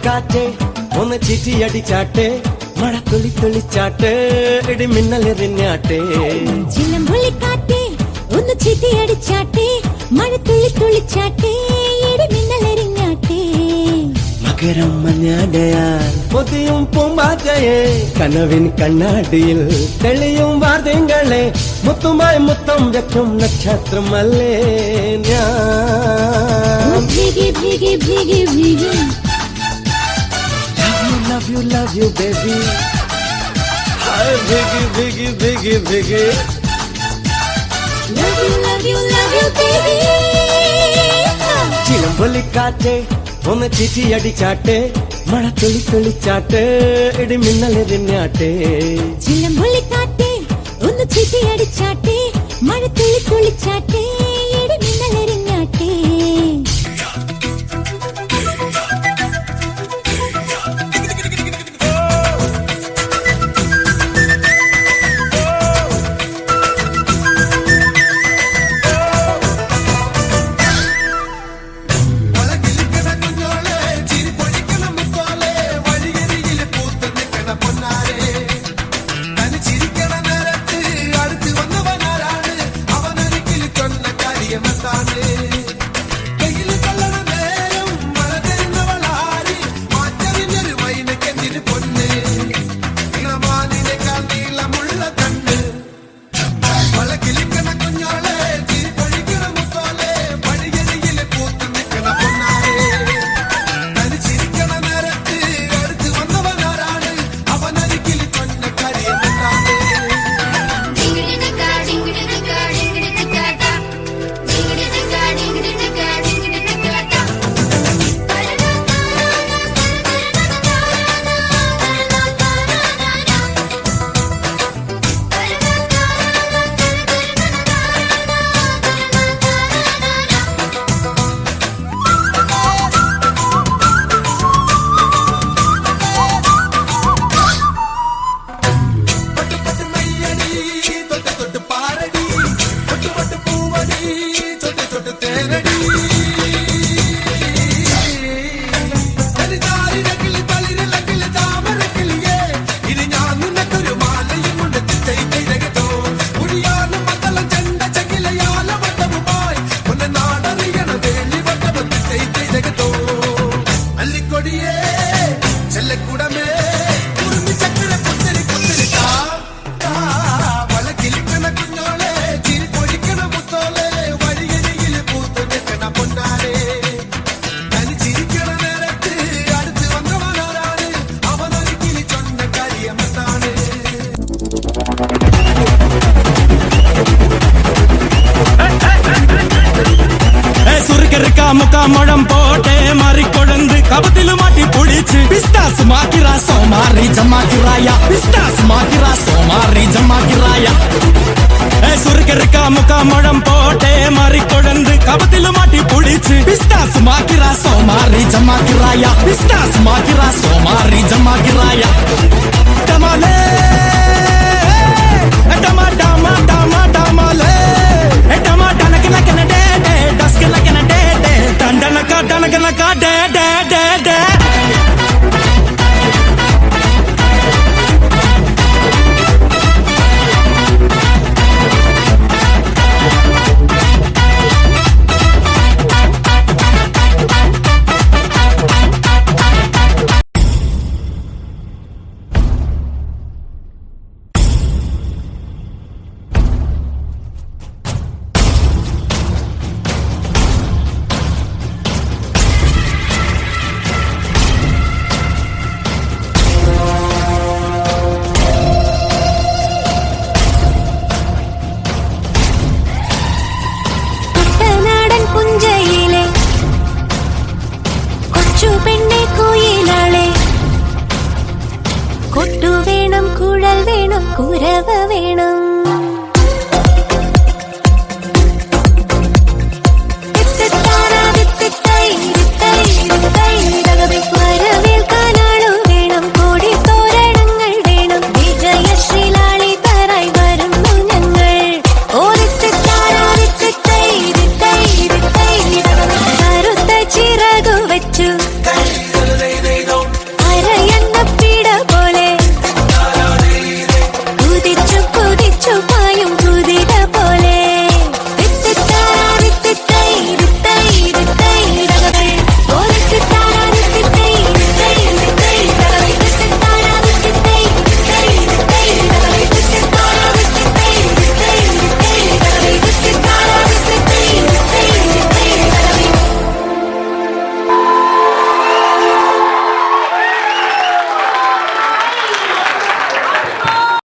കാറ്റേ ഒന്ന് ചിറ്റിയടിച്ചാട്ടെ മഴ തുളി തുളിച്ചാട്ടെ ഇടി മിന്നലെറിഞ്ഞാട്ടെ ചിലമ്പൊളിക്കാറ്റേ ഒന്ന് ചിറ്റിയടിച്ചാട്ടെ മഴ തുളി തുളിച്ചാട്ടെ ഇടി മിന്നലെറിഞ്ഞാട്ടെ മകരം മഞ്ഞാടയാൽ പൊതിയും പൂമ്പാറ്റയെ കനവിൻ കണ്ണാടിയിൽ തെളിയും വാർത്തകളെ മുത്തുമായി മുത്തം വെക്കും നക്ഷത്രമല്ലേ ഞാൻ ഭീഗി ഭീഗി ഭീഗി ഭീഗി love you baby hi biggy biggy biggy biggy love you baby ചിലമ്പൊലിക്കാറ്റേ ഒന്ന് ചിറ്റിയടിച്ചാട്ടെ മഴ തുളി തുളിച്ചാട്ടെ ഇടി മിന്നലെറിഞ്ഞാട്ടെ ചിലമ്പൊലിക്കാറ്റേ ഒന്ന് ചിറ്റിയടിച്ചാട്ടെ മഴ തുളി തുളിച്ചാട്ടെ ഇടി മിന്നലെറിഞ്ഞാട്ടെ മുഖം പോട്ടെ മറിക്കൊഴന്ത് കപത്തില് മാറ്റി പൊളിച്ച് പിസ്താസ് മാക്കിറ സോമാറി ജമാക്കിറായ പിസ്താസ് മാക്കിറ സോമാറി ജമാക്കിറായ സുർക്കറിക്ക മുഖം പോട്ടെ മറിക്കൊഴന്ത് കപത്തില് മാറ്റി പൊളിച്ച് പിസ്താസ് മാക്കിറ സോമാറി ജമാക്കിറായ പിസ്താസ് മാക്കിറ സോമാറി ജമാക്കിറായ